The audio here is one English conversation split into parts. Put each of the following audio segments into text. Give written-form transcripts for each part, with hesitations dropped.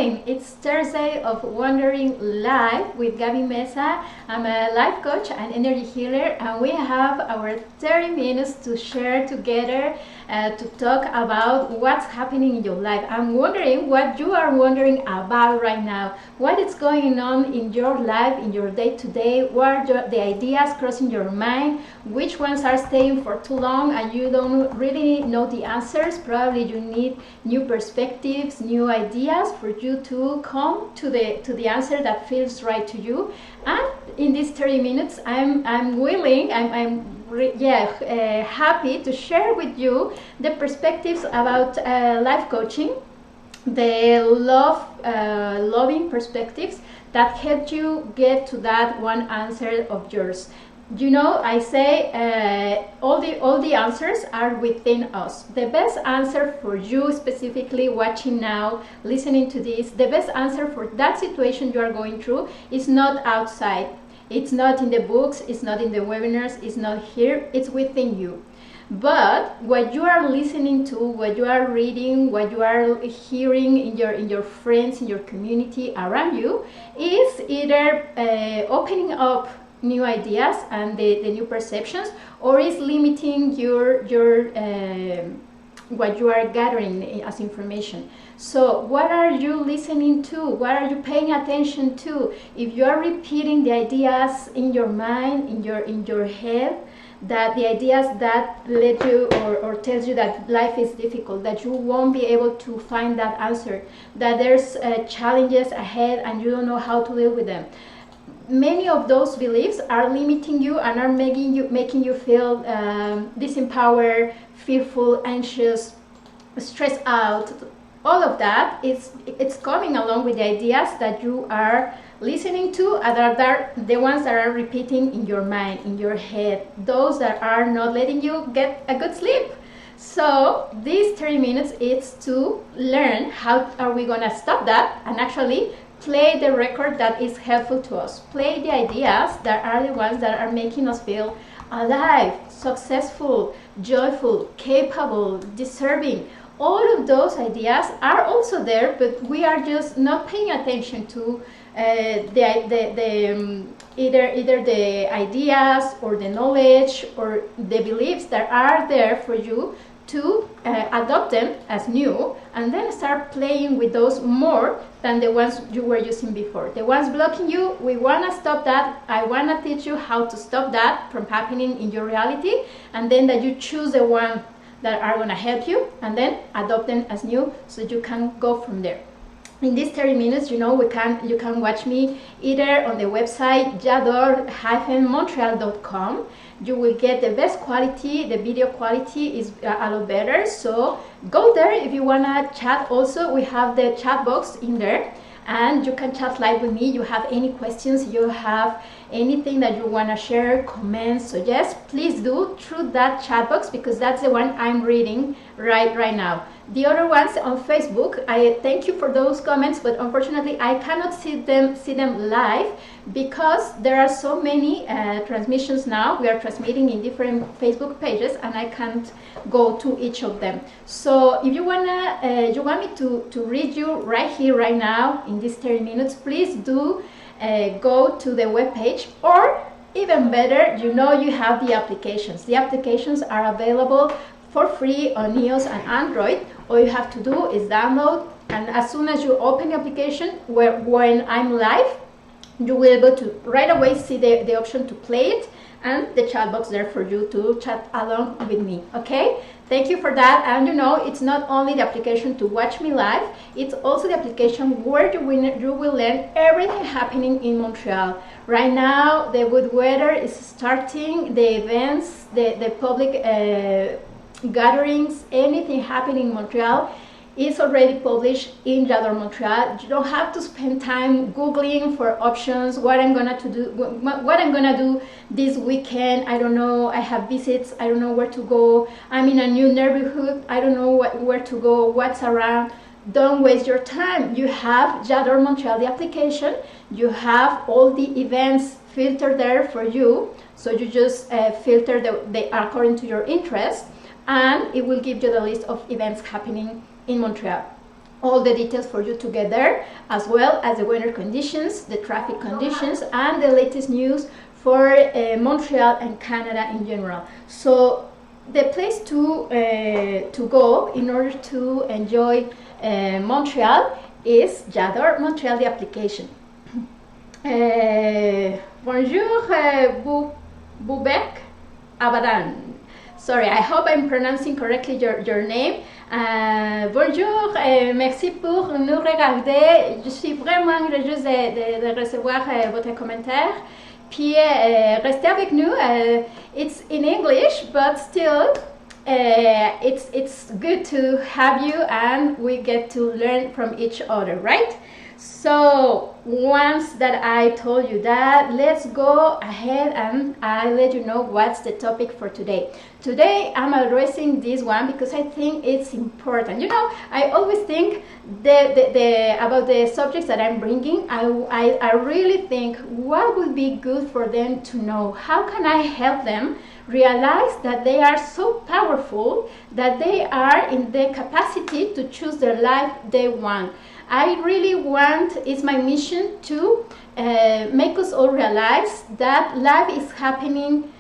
morning. It's Thursday of Wandering Live with Gaby Mesa. I'm a life coach and energy healer, and we have our 30 minutes to share together to talk about what's happening in your life. I'm wondering what you are wondering about right now. What is going on in your life, in your day-to-day? What are the ideas crossing your mind? Which ones are staying for too long and you don't really know the answers? Probably you need new perspectives, new ideas for you to come to the answer that feels right to you. And in these 30 minutes, I'm happy to share with you the perspectives about life coaching, the loving perspectives that help you get to that one answer of yours. You know, I say all the answers are within us. The best answer for you, specifically watching now, listening to this, the best answer for that situation you are going through is not outside. It's not in the books, it's not in the webinars, it's not here, it's within you. But what you are listening to, what you are reading, what you are hearing in your friends, in your community around you, is either opening up new ideas and the new perceptions, or is limiting your what you are gathering as information. So what are you listening to? What are you paying attention to? If you are repeating the ideas in your mind, in your head, that the ideas that let you or tells you that life is difficult, that you won't be able to find that answer, that there's challenges ahead and you don't know how to deal with them. Many of those beliefs are limiting you and are making you feel disempowered, fearful, anxious, stressed out. All of that it's coming along with the ideas that you are listening to, and that are the ones that are repeating in your mind, in your head, those that are not letting you get a good sleep. So these 30 minutes is to learn how are we gonna stop that and actually play the record that is helpful to us. Play the ideas that are the ones that are making us feel alive, successful, joyful, capable, deserving. All of those ideas are also there, but we are just not paying attention to either the ideas or the knowledge or the beliefs that are there for you to adopt them as new, and then start playing with those more than the ones you were using before. The ones blocking you, we want to stop that. I want to teach you how to stop that from happening in your reality, and then that you choose the one that are going to help you, and then adopt them as new so you can go from there. In these 30 minutes, you know, you can watch me either on the website jador-montreal.com. You will get the best quality. The video quality is a lot better, so go there. If you want to chat also, we have the chat box in there, and you can chat live with me. You have any questions, you have anything that you want to share, comments, suggest, please do through that chat box, because that's the one I'm reading right now. The other ones on Facebook, I thank you for those comments, but unfortunately I cannot see them live because there are so many transmissions now. We are transmitting in different Facebook pages and I can't go to each of them. So if you want me to read you right here, right now, in these 30 minutes, please do go to the webpage, or even better, you know, you have the applications. The applications are available for free on iOS and Android. All you have to do is download, and as soon as you open the application, when I'm live, you will be able to right away see the option to play it, and the chat box there for you to chat along with me. Okay, thank you for that. And you know, it's not only the application to watch me live, it's also the application where you will learn everything happening in Montreal. Right now, the good weather is starting, the events, the public gatherings, anything happening in Montreal is already published in Jador Montreal. You don't have to spend time Googling for options, what I'm gonna do this weekend. I don't know, I have visits, I don't know where to go, I'm in a new neighborhood, I don't know where to go, what's around. Don't waste your time. You have Jador Montreal, the application, you have all the events filtered there for you, so you just filter according to your interest, and it will give you the list of events happening in Montreal. all the details for you to get there, as well as the weather conditions, the traffic conditions, and the latest news for Montreal and Canada in general. So the place to go in order to enjoy Montreal is J'adore Montréal, the application. Bonjour, Boubek Abadan. Sorry, I hope I'm pronouncing correctly your name. Bonjour, merci pour nous regarder. Je suis vraiment heureuse de recevoir votre commentaire. Puis restez avec nous. It's in English, but still, it's good to have you, and we get to learn from each other, right? So once that I told you that, let's go ahead and I'll let you know what's the topic for today. Today I'm addressing this one because I think it's important. You know, I always think about the subjects that I'm bringing. I really think what would be good for them to know. How can I help them realize that they are so powerful, that they are in the capacity to choose the life they want. I really want, it's my mission to make us all realize that life is happening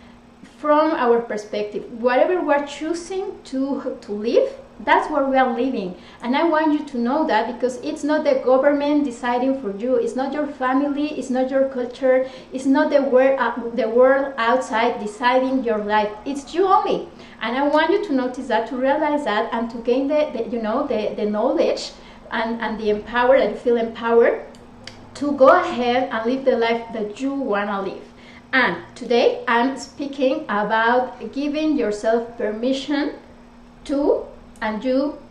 from our perspective. Whatever we're choosing to live, that's where we are living. And I want you to know that, because it's not the government deciding for you, it's not your family, it's not your culture, it's not the world outside deciding your life. It's you only. And I want you to notice that, to realize that, and to gain the knowledge and the empower, that you feel empowered to go ahead and live the life that you want to live. And today I'm speaking about giving yourself permission to, and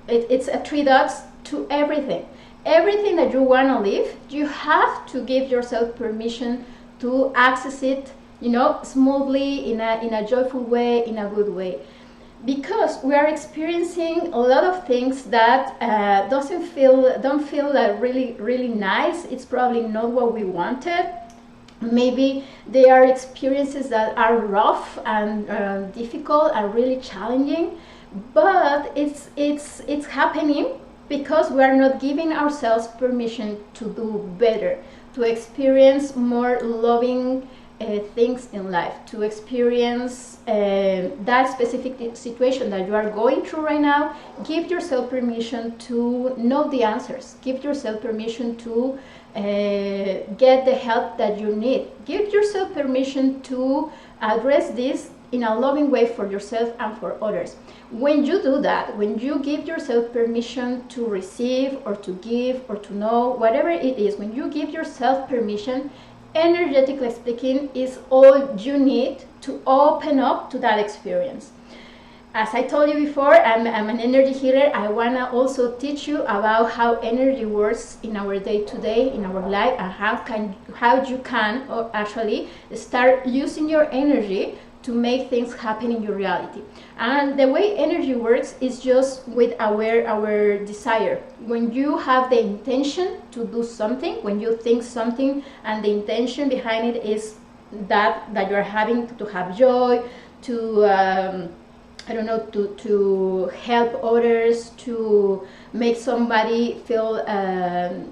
it's a 3 dots to everything. Everything that you want to live, you have to give yourself permission to access it, smoothly, in a joyful way, in a good way. Because we are experiencing a lot of things that don't feel really, really nice. It's probably not what we wanted. Maybe they are experiences that are rough and difficult and really challenging. But it's happening because we are not giving ourselves permission to do better, to experience more loving things in life, to experience that specific situation that you are going through right now. Give yourself permission to know the answers. Give yourself permission to get the help that you need. Give yourself permission to address this in a loving way for yourself and for others. When you do that, when you give yourself permission to receive or to give or to know, whatever it is, when you give yourself permission, energetically speaking, is all you need to open up to that experience. As I told you before, I'm an energy healer. I want to also teach you about how energy works in our day-to-day, in our life, and how you can actually start using your energy to make things happen in your reality. And the way energy works is just with our desire. When you have the intention to do something, when you think something and the intention behind it is that you're having to have joy, to to help others, to make somebody feel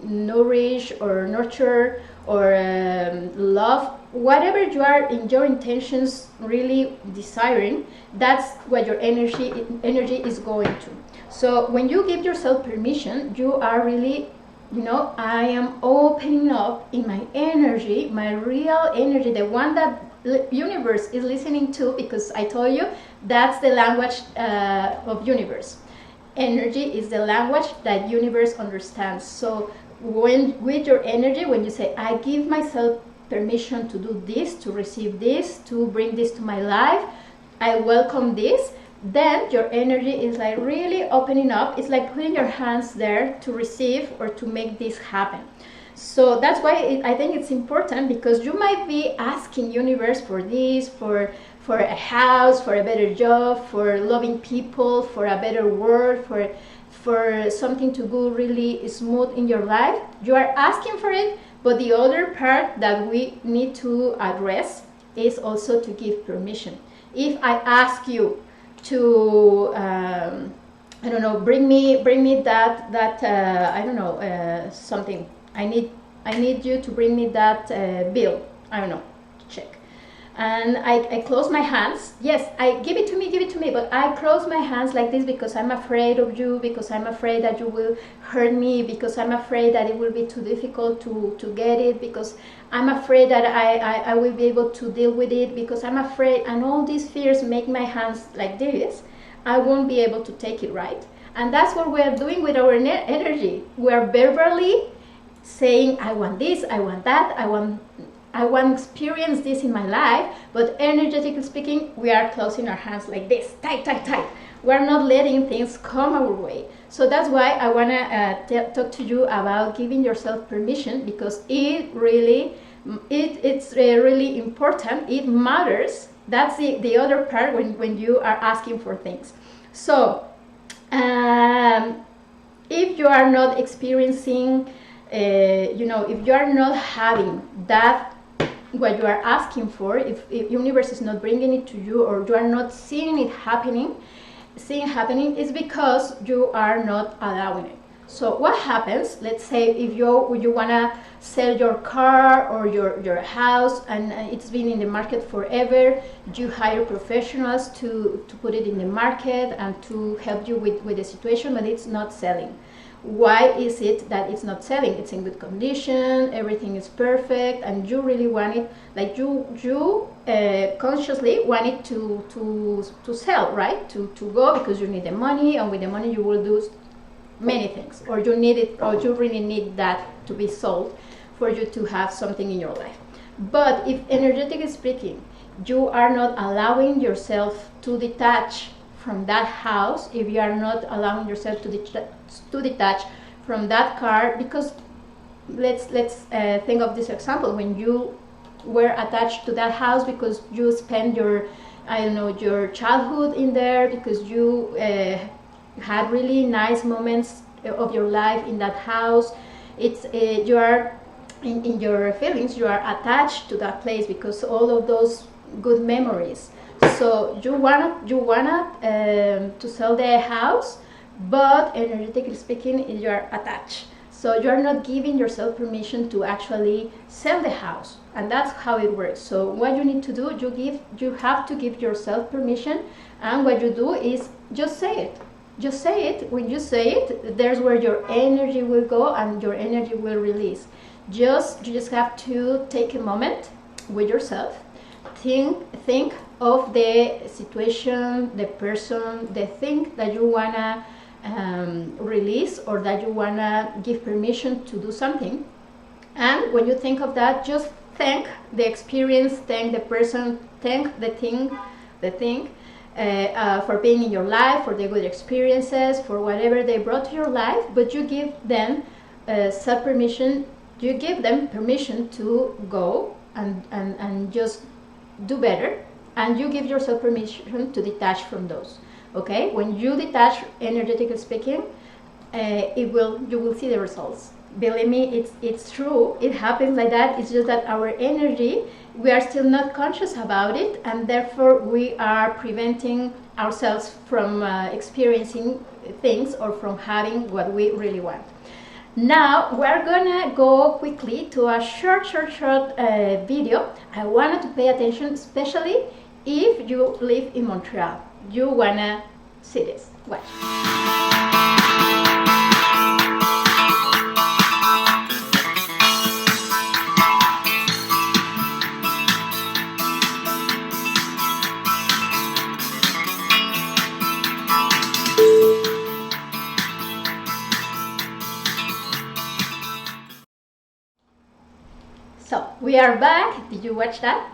nourished or nurtured or love, whatever you are in your intentions really desiring, that's what your energy is going to. So when you give yourself permission, you are really, I am opening up in my energy, my real energy, the one that universe is listening to, because I told you that's the language of universe. Energy is the language that universe understands. So with your energy, when you say, I give myself permission to do this, to receive this, to bring this to my life, I welcome this, then your energy is like really opening up. It's like putting your hands there to receive or to make this happen. So that's why I think it's important, because you might be asking universe for this, for a house, for a better job, for loving people, for a better world, for something to go really smooth in your life. You are asking for it, but the other part that we need to address is also to give permission. If I ask you to I don't know, bring me that I don't know, something. I need you to bring me that bill. I don't know, check. And I close my hands. Yes, I give it to me, but I close my hands like this because I'm afraid of you, because I'm afraid that you will hurt me, because I'm afraid that it will be too difficult to get it, because I'm afraid that I will be able to deal with it, because I'm afraid, and all these fears make my hands like this. I won't be able to take it, right? And that's what we are doing with our energy. We are verbally saying, I want this, I want that, I want to experience this in my life, but energetically speaking, we are closing our hands like this, tight, tight, tight. We're not letting things come our way. So that's why I want to talk to you about giving yourself permission, because it's really important. It matters. That's the other part when you are asking for things. So if you are not experiencing, if you are not having that, what you are asking for, if universe is not bringing it to you, or you are not seeing it happening, is because you are not allowing it. So what happens, let's say if you want to sell your car or your house, and it's been in the market forever, you hire professionals to put it in the market and to help you with the situation, but it's not selling. Why is it that it's not selling? It's in good condition, everything is perfect, and you really want it, like you consciously want it to sell, right? To go, because you need the money, and with the money you will do many things, or you need it, or you really need that to be sold for you to have something in your life. But if energetically speaking, you are not allowing yourself to detach from that house, if you are not allowing yourself to detach from that car, because let's think of this example, when you were attached to that house because you spent your childhood in there, because you had really nice moments of your life in that house. It's you are in your feelings, you are attached to that place because all of those good memories. So you wanna to sell the house, but energetically speaking, you are attached. So you are not giving yourself permission to actually sell the house, and that's how it works. So what you need to do, you have to give yourself permission, and what you do is just say it. Just say it. When you say it, there's where your energy will go and your energy will release. You just have to take a moment with yourself. Think of the situation, the person, the thing that you wanna release, or that you wanna give permission to do something. And when you think of that, just thank the experience, thank the person, thank the thing, for being in your life, for the good experiences, for whatever they brought to your life. But you give them self-permission. You give them permission to go and just do better, and you give yourself permission to detach from those. Okay, when you detach, energetically speaking, you will see the results. Believe me, it's true. It happens like that. It's just that our energy, we are still not conscious about it, and therefore we are preventing ourselves from experiencing things, or from having what we really want. Now we're gonna go quickly to a short video. I wanted to pay attention, especially if you live in Montreal. You wanna see this. Watch. So we are back. Did you watch that?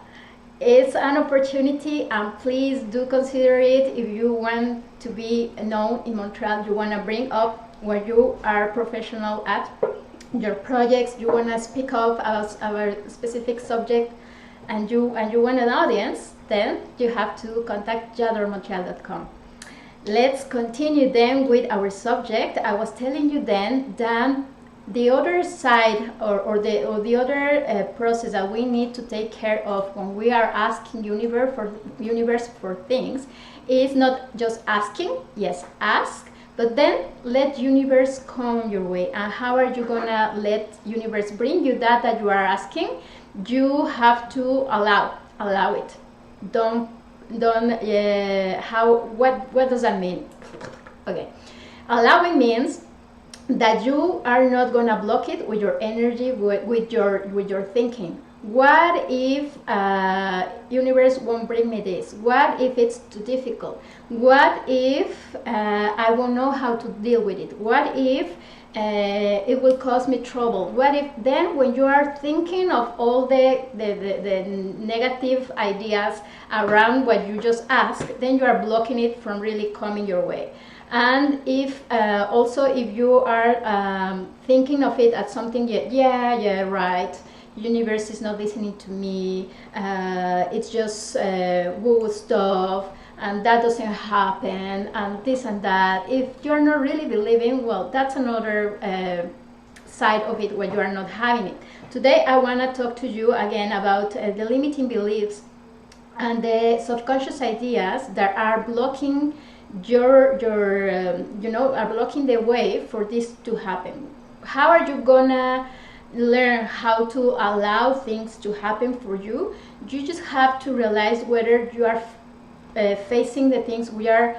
It's an opportunity, and please do consider it. If you want to be known in Montreal, you want to bring up where you are professional at, your projects, you want to speak up about our specific subject, and you want an audience, then you have to contact jadormontreal.com. Let's continue then with our subject. I was telling you then that the other side, or the other process that we need to take care of when we are asking universe for things, is not just asking. Yes, ask, but then let universe come your way. And how are you gonna let universe bring you that you are asking? You have to allow it. Don't what does that mean? Okay, allowing means that you are not gonna block it with your energy, with your thinking. What if universe won't bring me this? What if it's too difficult? What if I won't know how to deal with it? What if it will cause me trouble? What if then, when you are thinking of all the negative ideas around what you just asked, then you are blocking it from really coming your way. And if also if you are thinking of it as something, yeah, right, universe is not listening to me, it's just woo stuff, and that doesn't happen, and this and that. If you're not really believing, well, that's another side of it where you are not having it. Today I want to talk to you again about the limiting beliefs and the subconscious ideas that are blocking are blocking the way for this to happen. How are you gonna learn how to allow things to happen for you? You just have to realize whether you are facing the things we are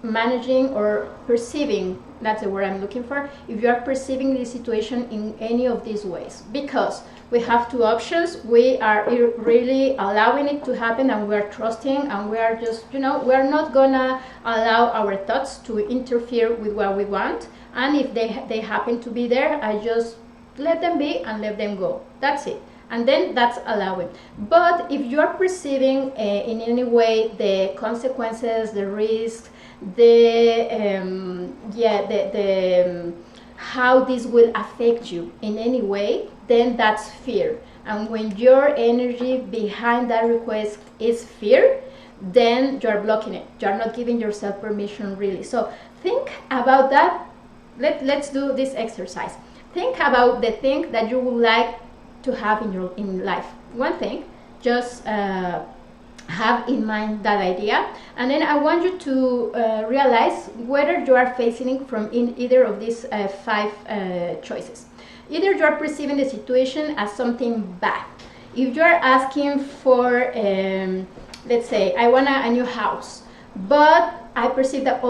managing or perceiving. That's the word I'm looking for. If you are perceiving the situation in any of these ways, because we have two options. We are really allowing it to happen, and we are trusting, and we are just, we are not gonna allow our thoughts to interfere with what we want. And if they happen to be there, I just let them be and let them go. That's it. And then that's allowing. But if you are perceiving in any way the consequences, the risk, how this will affect you in any way, then that's fear. And when your energy behind that request is fear, then you're blocking it. You're not giving yourself permission, really. So think about that. Let's do this exercise. Think about the thing that you would like to have in life. One thing, just have in mind that idea, and then I want you to realize whether you are facing it from in either of these 5 choices. Either you are perceiving the situation as something bad. If you are asking for, let's say, I want a new house, but I perceive that,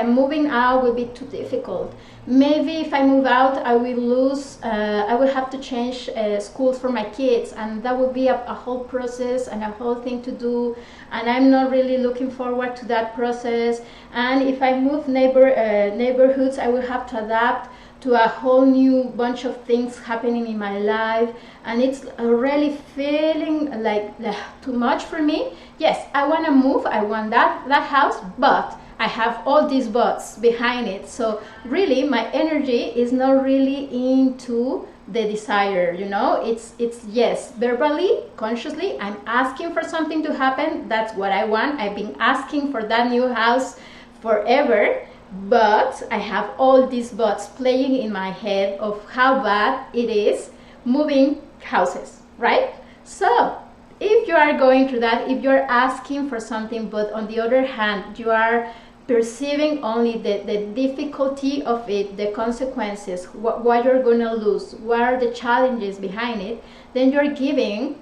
moving out will be too difficult. Maybe if I move out, I will lose, I will have to change schools for my kids, and that will be a whole process and a whole thing to do, and I'm not really looking forward to that process. And if I move neighborhoods, I will have to adapt to a whole new bunch of things happening in my life, and it's really feeling like too much for me. Yes, I want to move, I want that house, but I have all these buts behind it. So really my energy is not really into the desire, it's yes, verbally, consciously, I'm asking for something to happen. That's what I want. I've been asking for that new house forever, but I have all these buts playing in my head of how bad it is moving houses, right? So if you are going through that, if you're asking for something, but on the other hand you are perceiving only the difficulty of it, the consequences, what you're gonna lose, what are the challenges behind it, then you're giving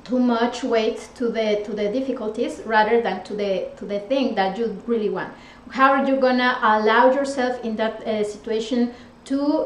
too much weight to the difficulties rather than to the thing that you really want. How are you gonna allow yourself in that situation to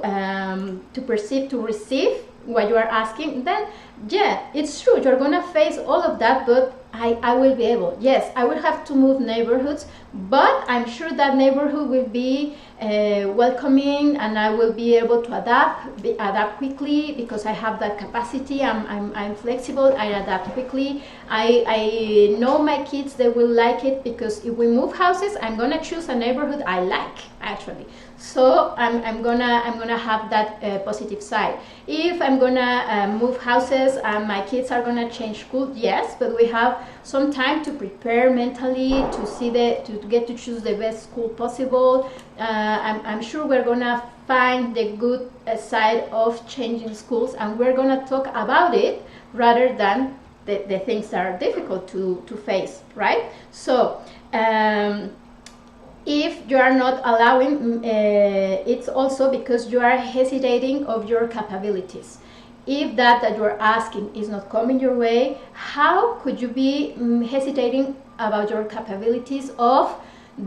receive what you are asking? Then yeah, it's true, you're gonna face all of that, but I will be able. Yes, I will have to move neighborhoods, but I'm sure that neighborhood will be welcoming, and I will be able to adapt quickly, because I have that capacity. I'm flexible. I adapt quickly. I know my kids, they will like it, because if we move houses, I'm gonna choose a neighborhood I like, actually. So I'm gonna have that positive side. If I'm gonna move houses and my kids are gonna change school, yes, but we have some time to prepare mentally, to see to get to choose the best school possible. I'm sure we're gonna find the good side of changing schools, and we're gonna talk about it rather than the things that are difficult to face, right? So If you are not allowing, it's also because you are hesitating of your capabilities. If that you are asking is not coming your way, how could you be hesitating about your capabilities of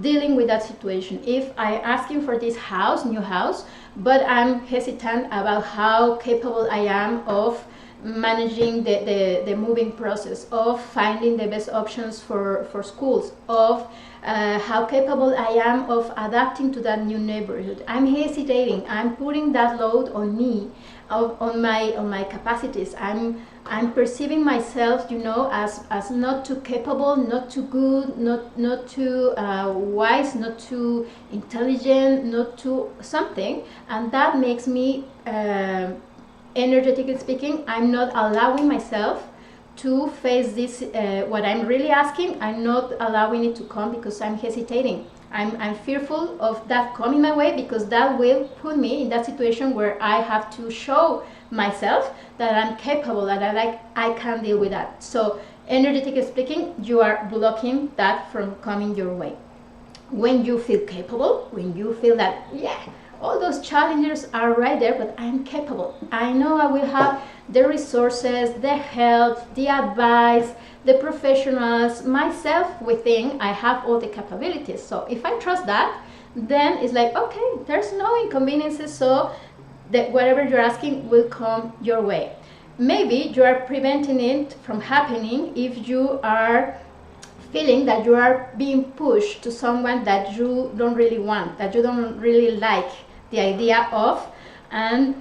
dealing with that situation? If I'm asking for this house, new house, but I'm hesitant about how capable I am of managing the moving process, of finding the best options for schools, of how capable I am of adapting to that new neighborhood. I'm hesitating. I'm putting that load on me, on my capacities. I'm perceiving myself, as not too capable, not too good, not too wise, not too intelligent, not too something, and that makes me, energetically speaking, I'm not allowing myself to face this, what I'm really asking. I'm not allowing it to come because I'm hesitating. I'm fearful of that coming my way, because that will put me in that situation where I have to show myself that I'm capable, that I can deal with that. So energetically speaking, you are blocking that from coming your way. When you feel capable, when you feel that, yeah, all those challenges are right there, but I'm capable. I know I will have the resources, the help, the advice, the professionals, myself within, I have all the capabilities. So if I trust that, then it's like, okay, there's no inconveniences, so that whatever you're asking will come your way. Maybe you are preventing it from happening if you are feeling that you are being pushed to someone that you don't really want, that you don't really like the idea of, and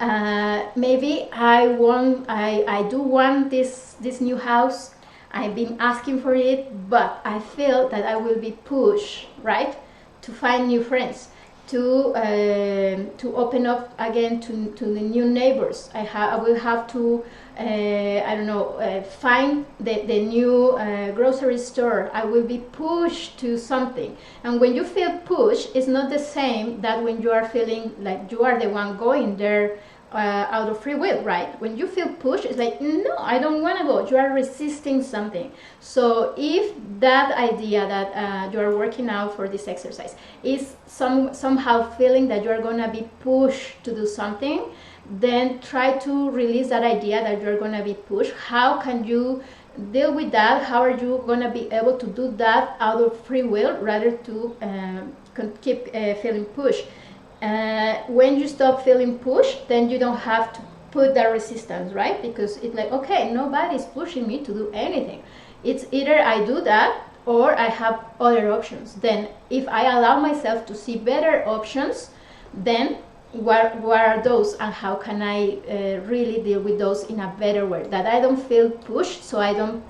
maybe I do want this new house. I've been asking for it, but I feel that I will be pushed, right, to find new friends, to open up again to the new neighbors. I will have to find the new grocery store. I will be pushed to something. And when you feel pushed, it's not the same that when you are feeling like you are the one going there out of free will, right? When you feel pushed, it's like, no, I don't want to go. You are resisting something. So if that idea that you are working out for this exercise is somehow feeling that you are going to be pushed to do something, then try to release that idea that you're going to be pushed. How can you deal with that? How are you going to be able to do that out of free will rather to keep feeling pushed? When you stop feeling pushed, then you don't have to put that resistance, right? Because it's like, okay, nobody's pushing me to do anything. It's either I do that or I have other options. Then if I allow myself to see better options, then what are those, and how can I really deal with those in a better way, that I don't feel pushed, so I don't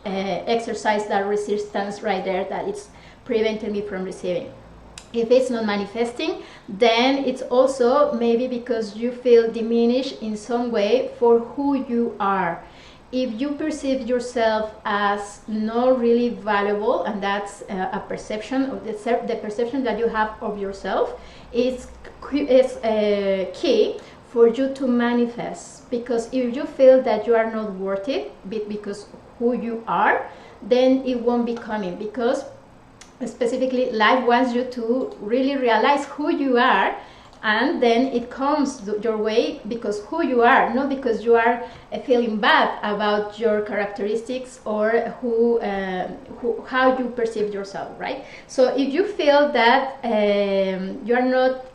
exercise that resistance right there that it's preventing me from receiving. If it's not manifesting, then it's also maybe because you feel diminished in some way for who you are. If you perceive yourself as not really valuable, and that's a perception of the perception that you have of yourself, is key for you to manifest. Because if you feel that you are not worth it because who you are, then it won't be coming, because specifically life wants you to really realize who you are, and then it comes your way because who you are, not because you are feeling bad about your characteristics or how you perceive yourself, right? So if you feel that you are not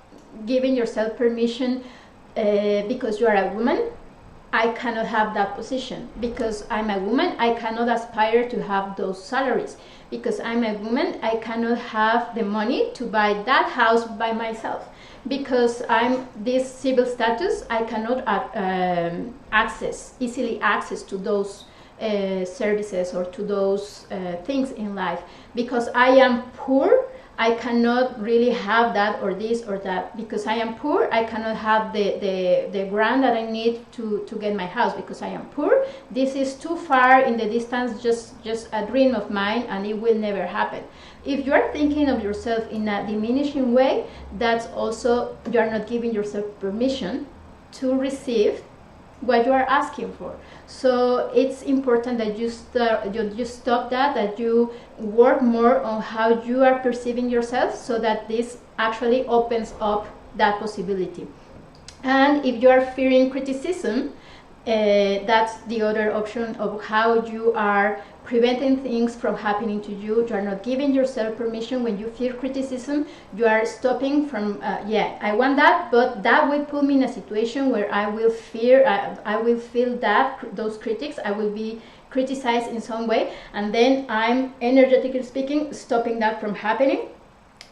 giving yourself permission because you are a woman, I cannot have that position. Because I'm a woman, I cannot aspire to have those salaries. Because I'm a woman, I cannot have the money to buy that house by myself. Because I'm this civil status, I cannot easily access to those services or to those things in life. Because I am poor, I cannot really have that or this or that. Because I am poor, I cannot have the grant that I need to get my house. Because I am poor, this is too far in the distance, just a dream of mine, and it will never happen. If you are thinking of yourself in a diminishing way, that's also, you are not giving yourself permission to receive what you are asking for. So it's important that you stop that you work more on how you are perceiving yourself, so that this actually opens up that possibility. And if you are fearing criticism, that's the other option of how you are preventing things from happening to you. You are not giving yourself permission. When you fear criticism, you are stopping from, I want that, but that will put me in a situation where I will fear, I will feel that, those critics, I will be criticized in some way, and then I'm, energetically speaking, stopping that from happening,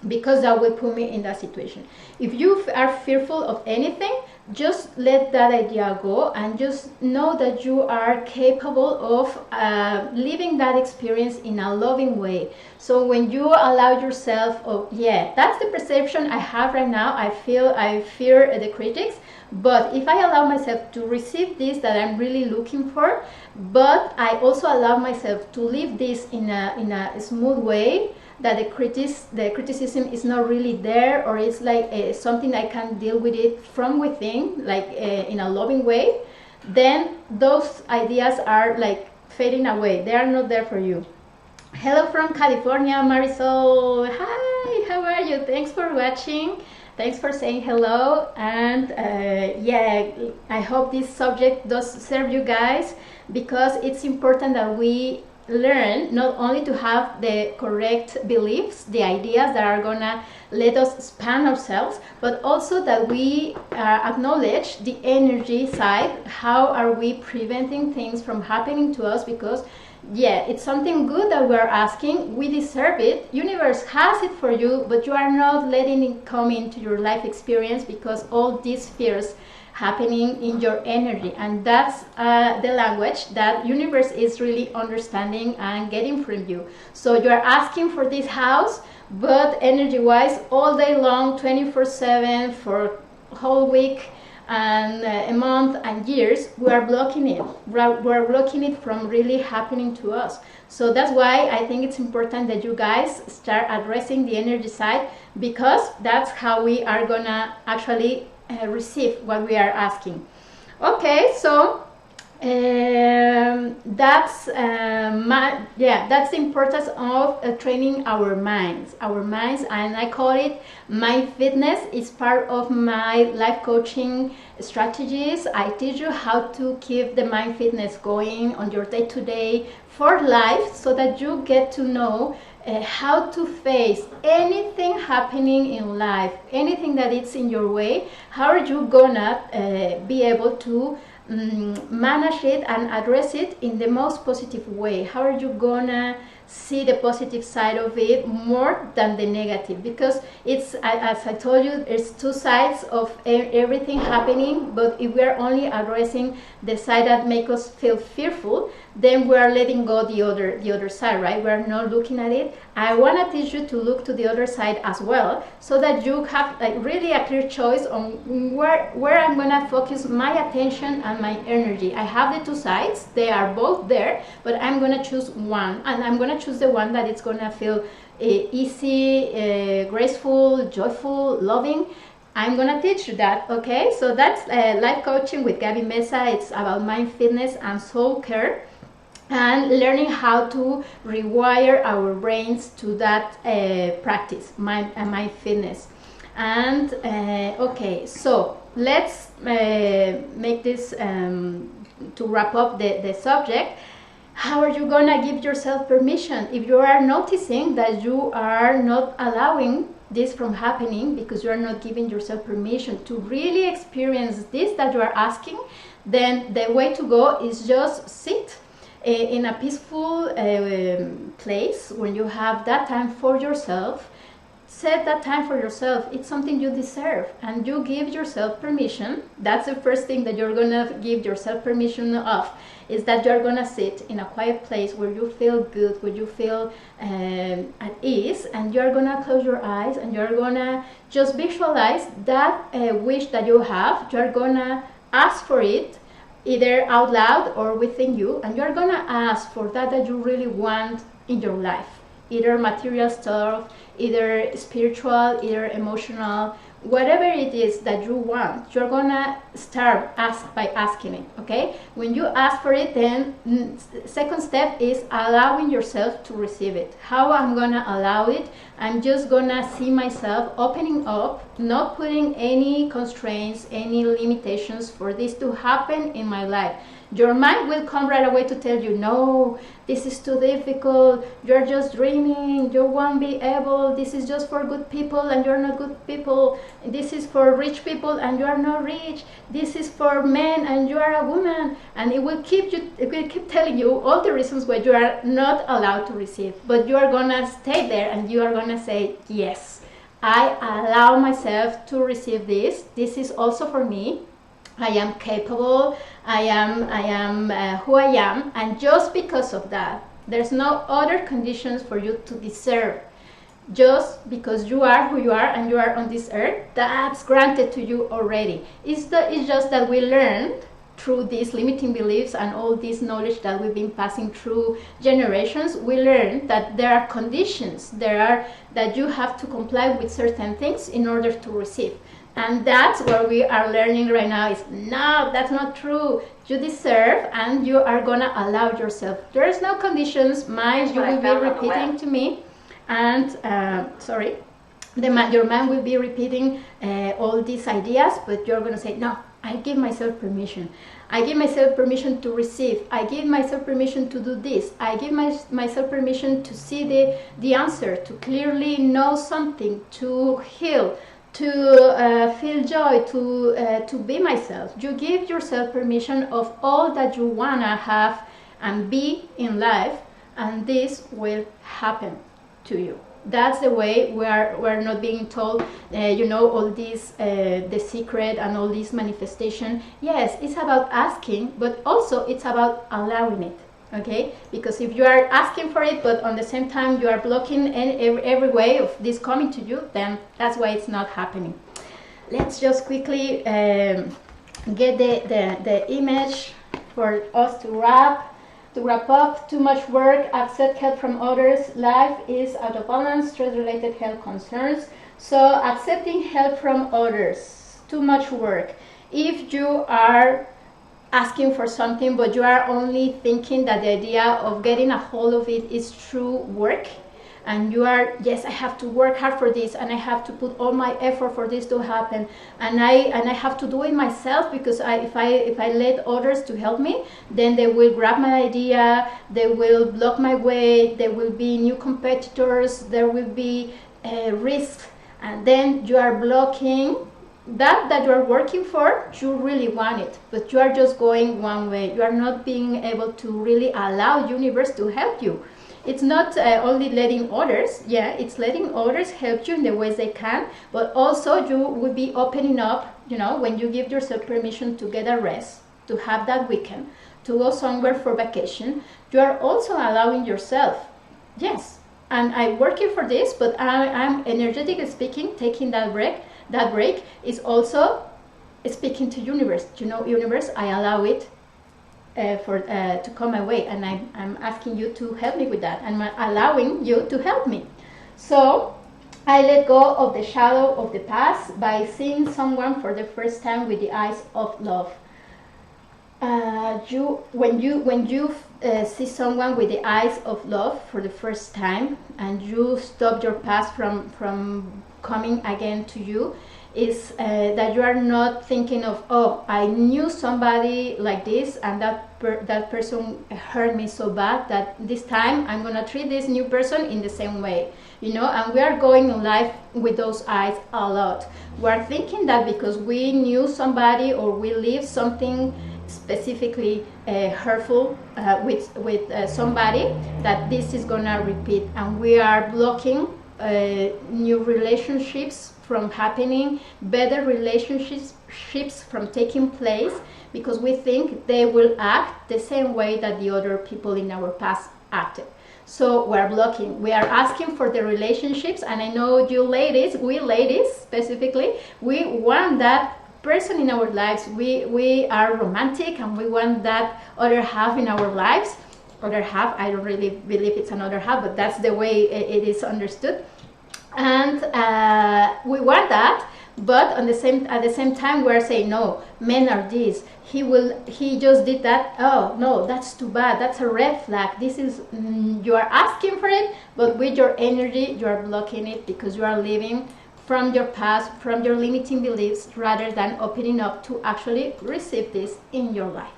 because that will put me in that situation. If you are fearful of anything, just let that idea go, and just know that you are capable of living that experience in a loving way. So when you allow yourself, that's the perception I have right now, I fear the critics, but if I allow myself to receive this that I'm really looking for, but I also allow myself to live this in a smooth way, that the criticism is not really there, or it's like something I can deal with it from within, like in a loving way, then those ideas are like fading away. They are not there for you. Hello from California, Marisol. Hi, how are you? Thanks for watching. Thanks for saying hello. And I hope this subject does serve you guys, because it's important that we learn not only to have the correct beliefs, the ideas that are gonna let us expand ourselves, but also that we acknowledge the energy side. How are we preventing things from happening to us? Because it's something good that we're asking, we deserve it, universe has it for you, but you are not letting it come into your life experience, because all these fears happening in your energy, and that's the language that universe is really understanding and getting from you. So you are asking for this house, but energy wise, all day long, 24/7, for a whole week and a month and years, we are blocking it. We're blocking it from really happening to us. So that's why I think it's important that you guys start addressing the energy side, because that's how we are gonna actually receive what we are asking. Okay, so that's that's the importance of training our minds, and I call it Mind Fitness. Is part of my life coaching strategies. I teach you how to keep the mind fitness going on your day-to-day for life, so that you get to know how to face anything happening in life, anything that is in your way. How are you gonna be able to manage it and address it in the most positive way? How are you gonna see the positive side of it more than the negative? Because it's, as I told you, there's two sides of everything happening, but if we're only addressing the side that makes us feel fearful, then we're letting go the other side, right? We're not looking at it. I want to teach you to look to the other side as well, so that you have like really a clear choice on where I'm gonna focus my attention and my energy. I have the two sides, they are both there, but I'm gonna choose one, and I'm gonna choose the one that it's gonna feel easy, graceful, joyful, loving. I'm gonna teach you that. Okay, so that's life coaching with Gaby Mesa. It's about mind fitness and soul care, and learning how to rewire our brains to that practice, mind fitness. And okay, so let's make this to wrap up the subject. How are you gonna give yourself permission if you are noticing that you are not allowing this from happening, because you are not giving yourself permission to really experience this that you are asking? Then the way to go is just sit in a peaceful place when you have that time for yourself. Set that time for yourself. It's something you deserve, and you give yourself permission. That's the first thing that you're gonna give yourself permission of, is that you're gonna sit in a quiet place where you feel good, where you feel at ease, and you're gonna close your eyes, and you're gonna just visualize that wish that you have. You're gonna ask for it, either out loud or within you, and you're gonna ask for that you really want in your life, either material stuff, either spiritual, either emotional, whatever it is that you want, you're gonna start by asking it. Okay, when you ask for it, then second step is allowing yourself to receive it. How I'm gonna allow it? I'm just gonna see myself opening up, not putting any constraints, any limitations for this to happen in my life. Your mind will come right away to tell you, no, this is too difficult, you're just dreaming, you won't be able, this is just for good people and you're not good people, this is for rich people and you are not rich, this is for men and you are a woman, and it will keep telling you all the reasons why you are not allowed to receive. But you are gonna stay there and you are gonna say, yes, I allow myself to receive this. This is also for me. I am capable, I am who I am, and just because of that, there's no other conditions for you to deserve. Just because you are who you are and you are on this earth, that's granted to you already. It's just that we learned through these limiting beliefs and all this knowledge that we've been passing through generations, we learned that there are conditions, that you have to comply with certain things in order to receive. And that's what we are learning right now is, no, that's not true. You deserve and you are gonna allow yourself. There's no conditions, mind, you will be repeating to me. And, your mind will be repeating all these ideas, but you're gonna say, no, I give myself permission. I give myself permission to receive. I give myself permission to do this. I give myself permission to see the answer, to clearly know something, to heal, to feel joy, to be myself. You give yourself permission of all that you wanna have and be in life, and this will happen to you. That's the way we're not being told, all this, the secret and all this manifestation. Yes, it's about asking, but also it's about allowing it. Okay, because if you are asking for it but on the same time you are blocking every way of this coming to you, then that's why it's not happening. Let's just quickly get the image for us to wrap up. Too much work, accept help from others, life is out of balance, stress-related health concerns. So accepting help from others, too much work. If you are asking for something but you are only thinking that the idea of getting a hold of it is through work, and you are, yes, I have to work hard for this and I have to put all my effort for this to happen, and I have to do it myself, because if I let others to help me, then they will grab my idea, they will block my way, there will be new competitors, there will be risks, and then you are blocking that you are working for. You really want it, but you are just going one way. You are not being able to really allow universe to help you. It's not only letting others, it's letting others help you in the ways they can, but also you will be opening up, when you give yourself permission to get a rest, to have that weekend, to go somewhere for vacation, you are also allowing yourself, yes, and I'm working for this, but I'm energetically speaking, taking that break. That break is also speaking to universe. Universe, I allow it to come my way, and I'm asking you to help me with that, and I'm allowing you to help me. So I let go of the shadow of the past by seeing someone for the first time with the eyes of love. When you see someone with the eyes of love for the first time, and you stop your past from coming again to you, is that you are not thinking of, oh, I knew somebody like this and that person hurt me so bad that this time I'm gonna treat this new person in the same way, and we are going in life with those eyes a lot. We're thinking that because we knew somebody or we lived something specifically hurtful with somebody, that this is gonna repeat, and we are blocking new relationships from happening, better relationships from taking place, because we think they will act the same way that the other people in our past acted. So we're blocking. We are asking for the relationships, and I know you ladies, we ladies specifically, we want that person in our lives. We are romantic and we want that other half in our lives. Other half, I don't really believe it's another half, but that's the way it is understood. And we want that, but at the same time we're saying, no, men are this, he just did that, oh no, that's too bad, that's a red flag. This is you are asking for it, but with your energy you are blocking it, because you are living from your past, from your limiting beliefs, rather than opening up to actually receive this in your life.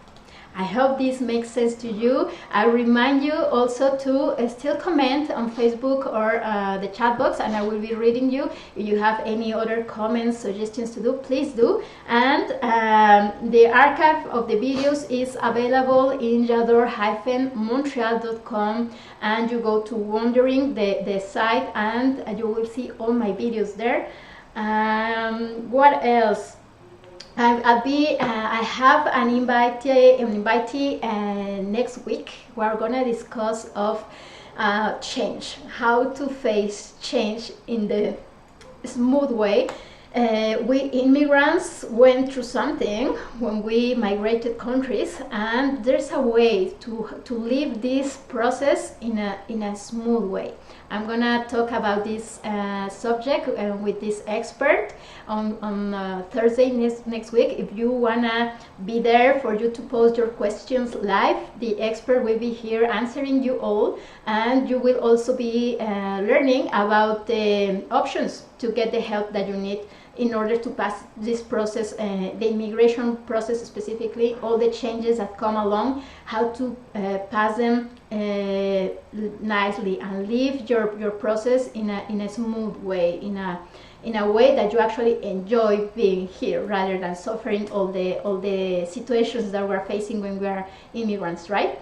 I hope this makes sense to you. I remind you also to still comment on Facebook or the chat box, and I will be reading you. If you have any other comments, suggestions to do, please do. And the archive of the videos is available in jador-montreal.com, and you go to Wondering, the site, and you will see all my videos there. What else? I have an invitee next week. We're gonna discuss of change, how to face change in the smooth way. We immigrants went through something when we migrated countries, and there's a way to live this process in a smooth way. I'm gonna talk about this subject with this expert on Thursday next week. If you wanna be there for you to post your questions live, the expert will be here answering you all, and you will also be learning about the options to get the help that you need in order to pass this process, the immigration process specifically, all the changes that come along, how to pass them nicely and live your process in a smooth way, in a way that you actually enjoy being here, rather than suffering all the situations that we're facing when we are immigrants, right?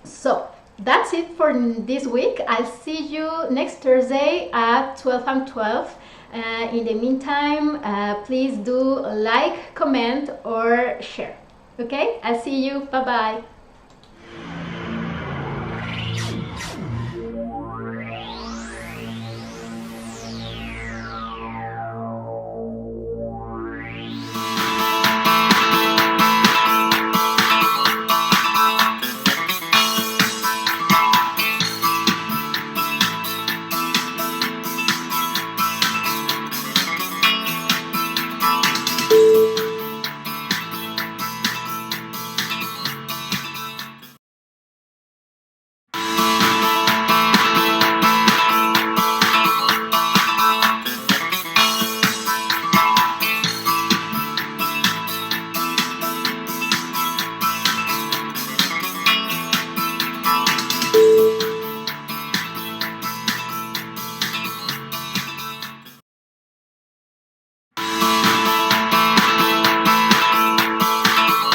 So that's it for this week. I'll see you next Thursday at 12 and 12. In the meantime, please do like, comment, or share. Okay? I'll see you. Bye-bye.